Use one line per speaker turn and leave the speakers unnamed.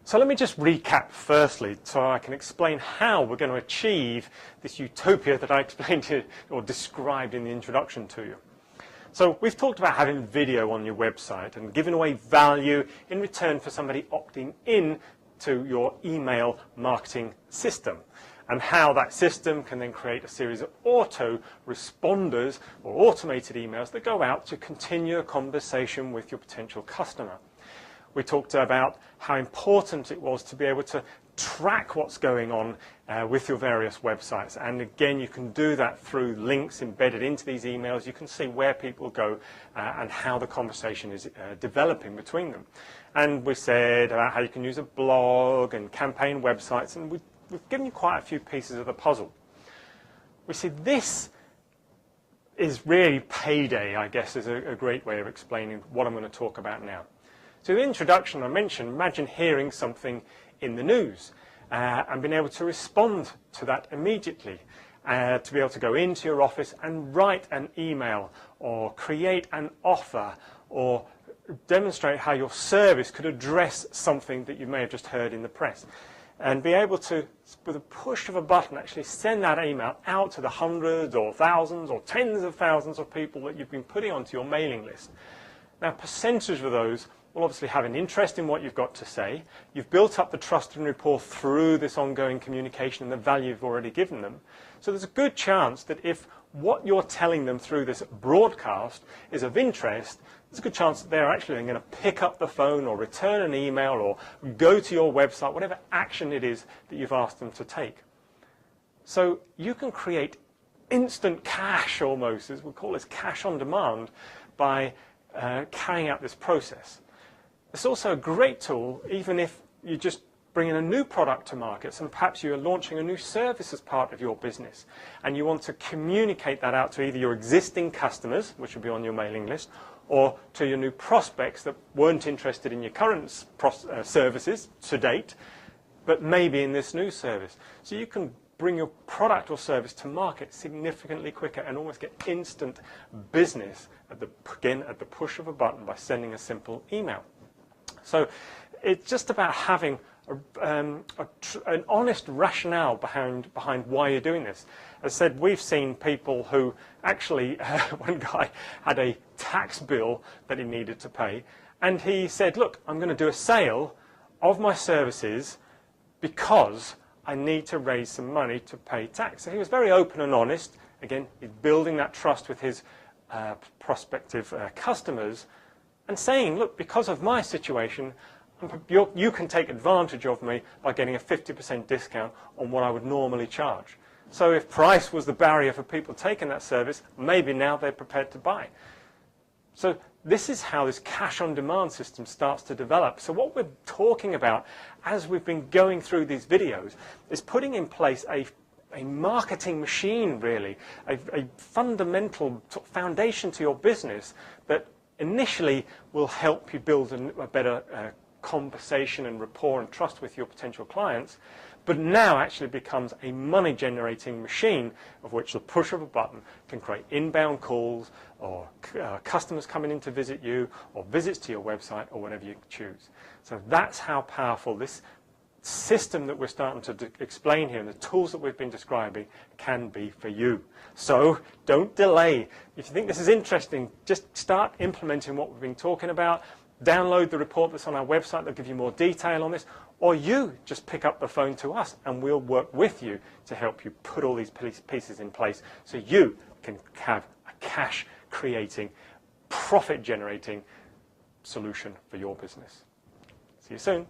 So let me just recap firstly so I can explain how we're going to achieve this utopia that I explained to you, or described in the introduction to you. So we've talked about having video on your website and giving away value in return for somebody opting in to your email marketing system, and how that system can then create a series of auto responders or automated emails that go out to continue a conversation with your potential customer. We talked about how important it was to be able to track what's going on with your various websites, and again you can do that through links embedded into these emails. You can see where people go and how the conversation is developing between them. And we said about how you can use a blog and campaign websites, and we've given you quite a few pieces of the puzzle. We see this is really payday, I guess, is a great way of explaining what I'm going to talk about now. So in the introduction I mentioned, imagine hearing something in the news and being able to respond to that immediately, to be able to go into your office and write an email or create an offer or demonstrate how your service could address something that you may have just heard in the press, and be able to, with a push of a button, actually send that email out to the hundreds or thousands or tens of thousands of people that you've been putting onto your mailing list. Now, a percentage of those will obviously have an interest in what you've got to say. You've built up the trust and rapport through this ongoing communication and the value you've already given them. So there's a good chance that if what you're telling them through this broadcast is of interest, there's a good chance that they're actually going to pick up the phone or return an email or go to your website, whatever action it is that you've asked them to take. So you can create instant cash almost, as we call this cash on demand, by carrying out this process. It's also a great tool even if you just bring in a new product to market, and perhaps you're launching a new service as part of your business and you want to communicate that out to either your existing customers, which will be on your mailing list, or to your new prospects that weren't interested in your current services to date, but maybe in this new service. So you can bring your product or service to market significantly quicker and almost get instant business at the push of a button by sending a simple email. So it's just about having an honest rationale behind why you're doing this. As I said, we've seen people who actually, one guy had a tax bill that he needed to pay, and he said, look, I'm going to do a sale of my services because I need to raise some money to pay tax. So he was very open and honest. Again, he's building that trust with his prospective customers and saying, look, because of my situation, you can take advantage of me by getting a 50% discount on what I would normally charge. So if price was the barrier for people taking that service, maybe now they're prepared to buy. So this is how this cash on demand system starts to develop. So what we're talking about as we've been going through these videos is putting in place a marketing machine, really, a fundamental foundation to your business that initially will help you build a better conversation and rapport and trust with your potential clients, but now actually becomes a money generating machine of which the push of a button can create inbound calls or customers coming in to visit you or visits to your website or whatever you choose. So that's how powerful this system that we're starting to explain here and the tools that we've been describing can be for you. So don't delay. If you think this is interesting, just start implementing what we've been talking about. Download the report that's on our website that'll give you more detail on this, or you just pick up the phone to us and we'll work with you to help you put all these pieces in place so you can have a cash creating, profit generating solution for your business. See you soon.